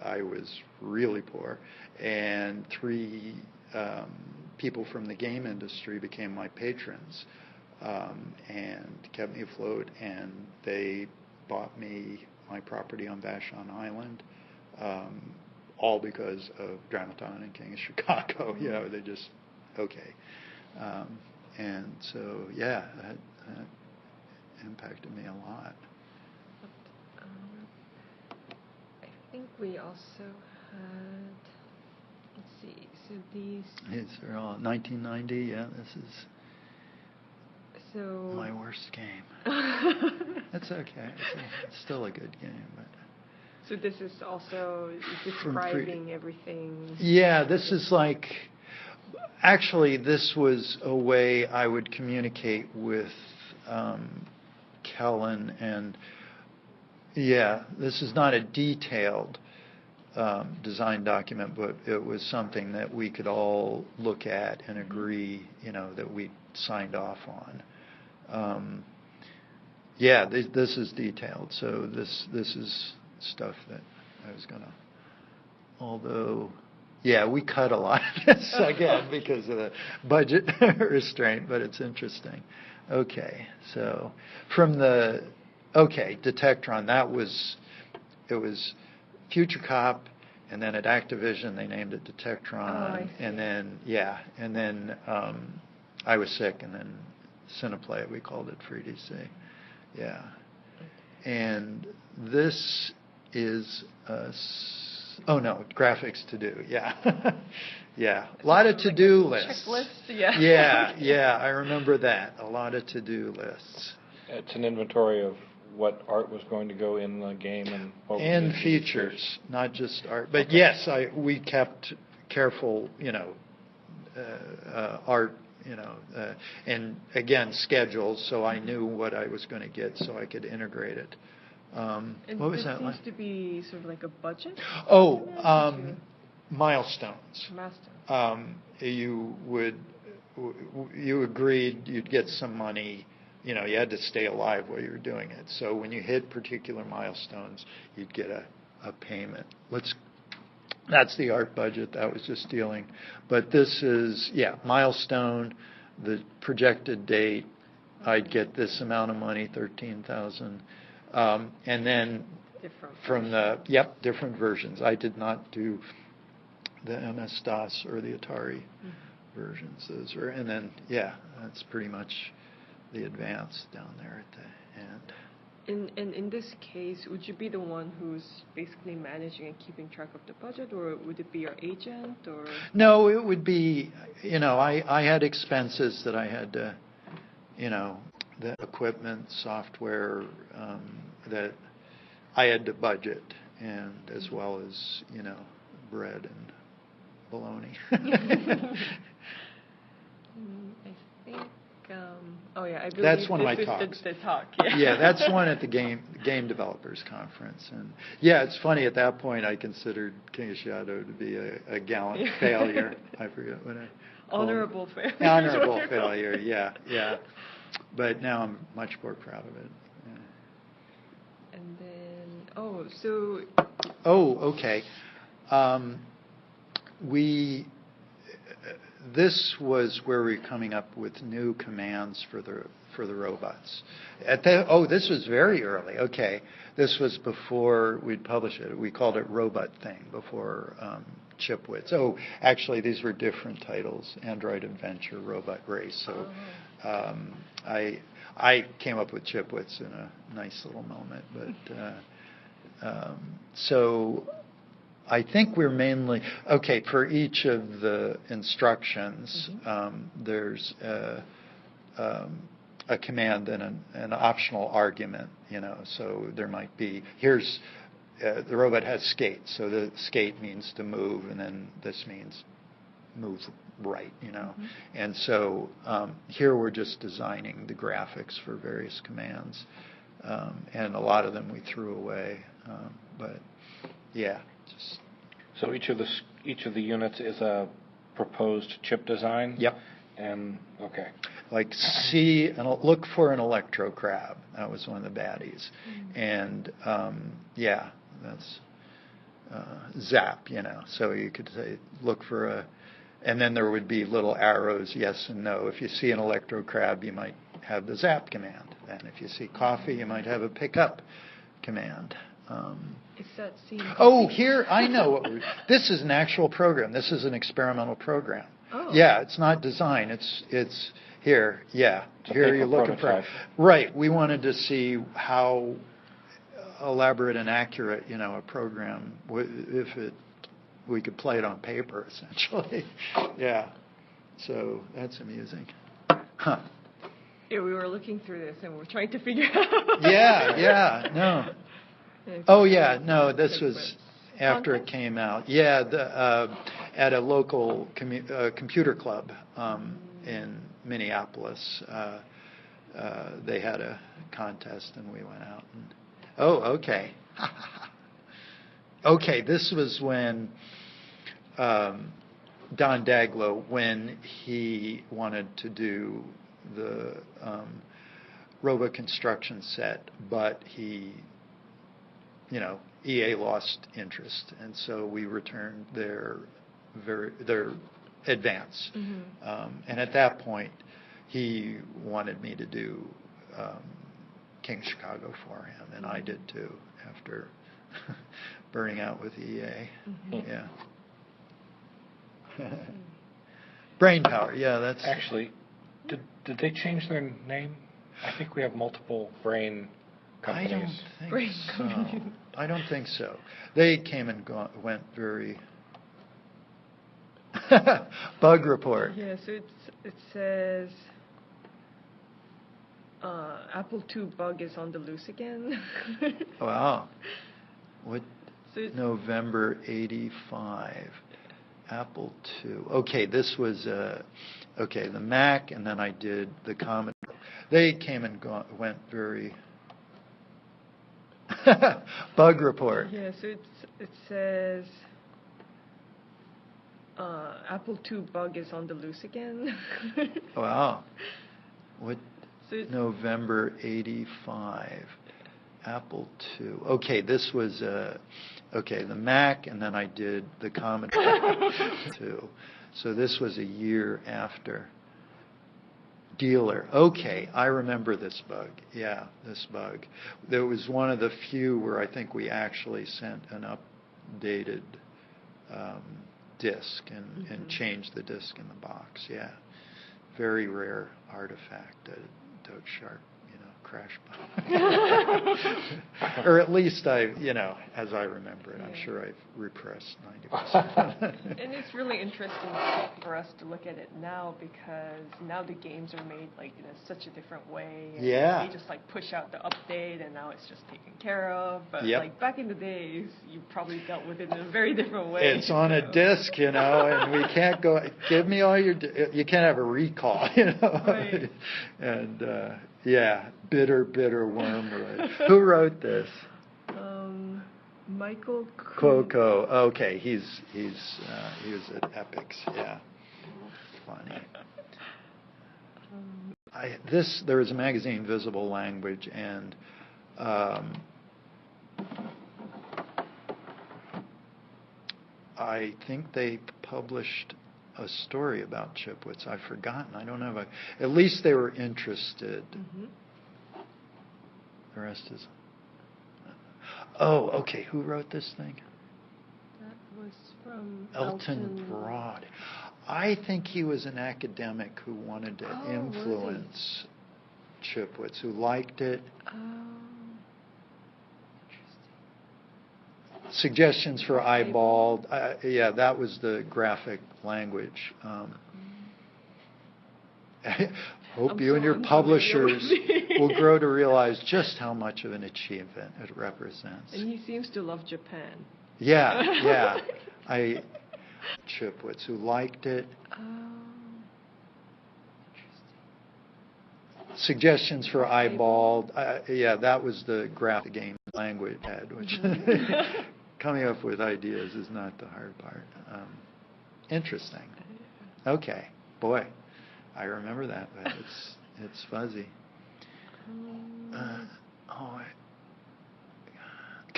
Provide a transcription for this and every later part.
I was really poor, and three people from the game industry became my patrons and kept me afloat, and they bought me my property on Vashon Island, all because of Dramaton and King of Chicago. They just, okay. And so, that impacted me a lot. I think we also had, let's see, so these are all 1990, this is so my worst game. That's okay. It's still a good game. But so this is also describing everything. Yeah, this is like, actually, this was a way I would communicate with Kellen, and this is not a detailed design document, but it was something that we could all look at and agree, that we signed off on. This is detailed. So this is stuff that I was gonna. Although, we cut a lot of this again because of the budget restraint, but it's interesting. Okay, so from the Detectron, it was Future Cop, and then at Activision they named it Detectron, and then I was sick, and then Cineplay, we called it Free DC. Yeah, and this is graphics to do. Yeah. A lot of to-do lists. Checklist, I remember that. A lot of to-do lists. It's an inventory of what art was going to go in the game and what and features, not just art. But yes, we kept careful, art, and again schedules, so I knew what I was going to get, so I could integrate it. And what was that seems like? to be sort of like a budget? Milestones. You agreed you'd get some money. You had to stay alive while you were doing it. So when you hit particular milestones, you'd get a payment. That's the art budget that was just dealing. But this is, milestone, the projected date. I'd get this amount of money, $13,000. And then different versions. I did not do the MS-DOS or the Atari versions. Those were, and then that's pretty much the advance down there at the end. And in this case, would you be the one who's basically managing and keeping track of the budget, or would it be your agent, or? No, it would be, I had expenses that I had to, the equipment, software, that I had to budget, and as well as, bread and bologna. I think, I believe that's one of my this talks. is the talk. That's one at the Game Developers Conference, and it's funny. At that point, I considered King of Shadow to be a gallant failure. I forget what I honorable failure. Honorable failure. Yeah. But now I'm much more proud of it. Yeah. And then okay. This was where we were coming up with new commands for the robots. This was very early. Okay, this was before we'd publish it. We called it Robot Thing before Chipwits. Actually, these were different titles: Android Adventure, Robot Race. So I came up with Chipwits in a nice little moment, but so. I think we're mainly, for each of the instructions, there's a command and an optional argument, so there might be, the robot has skate, so the skate means to move, and then this means move right, And so here we're just designing the graphics for various commands, and a lot of them we threw away, but So each of the units is a proposed chip design? Yep. And like see and look for an electro crab. That was one of the baddies. And that's zap, So you could say, look for and then there would be little arrows, yes and no. If you see an electro crab, you might have the zap command. And if you see coffee, you might have a pickup command. Is that seen? Oh, here, I know. This is an actual program. This is an experimental program. Oh. Yeah, it's not design. It's here. Yeah, It's a here paper you're looking for. prototype. Right. We wanted to see how elaborate and accurate, a program, we could play it on paper, essentially. Yeah. So that's amusing. Huh. Yeah, we were looking through this and we're trying to figure out. Yeah, no. Oh, yeah, no, this was after it Contest? came out. Yeah, at a local computer club in Minneapolis. They had a contest and we went out. Okay. Okay, this was when Don Daglow, when he wanted to do the Robo construction set, but he, EA lost interest, and so we returned their advance. Mm-hmm. And at that point, he wanted me to do King of Chicago for him, and I did too after burning out with EA. Mm-hmm. Yeah. Brain power. Yeah, that's Actually, did they change their name? I think we have multiple brain companies. Brain so. companies. I don't think so. They came and went very. Bug report. Yeah, so it says Apple II bug is on the loose again. Wow. What? So November '85. Apple II. Okay, this was the Mac, and then I did the Commodore. They came and went very. Bug report. Yeah, so it says Apple II bug is on the loose again. Wow. What? So November '85. Apple II. Okay, this was the Mac, and then I did the Commodore too. So this was a year after. Dealer. Okay, I remember this bug. Yeah, this bug. There was one of the few where I think we actually sent an updated disk and changed the disk in the box. Yeah, very rare artifact. Doug Sharp, crash bomb. Or at least as I remember it, I'm sure I've repressed 90%. and it's really interesting for us to look at it now because now the games are made in such a different way. And Yeah. They just push out the update and now it's just taken care of. But Yep. back in the days, you probably dealt with it in a very different way. It's on a disk, and we can't go, give me all your, you can't have a recall, Right. And, yeah, bitter wormwood. Who wrote this? Michael Cuoco. Okay, he was at Epics. Yeah, funny. There was a magazine, Visible Language, and I think they published a story about Chipwitz. I've forgotten. I don't know. At least they were interested. Mm-hmm. The rest is. Oh, okay. Who wrote this thing? That was from Elton Broad. I think he was an academic who wanted to Oh, influence Chipwitz, who liked it. Suggestions for eyeballed. Yeah, that was the graphic language. Hope you and your publishers will grow to realize just how much of an achievement it represents. And he seems to love Japan. Yeah. Chipwitz, who liked it. Suggestions for eyeballed. Yeah, that was the graphic game language had, which coming up with ideas is not the hard part. Interesting. Okay, boy, I remember that, but it's fuzzy.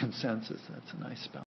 consensus, that's a nice spelling.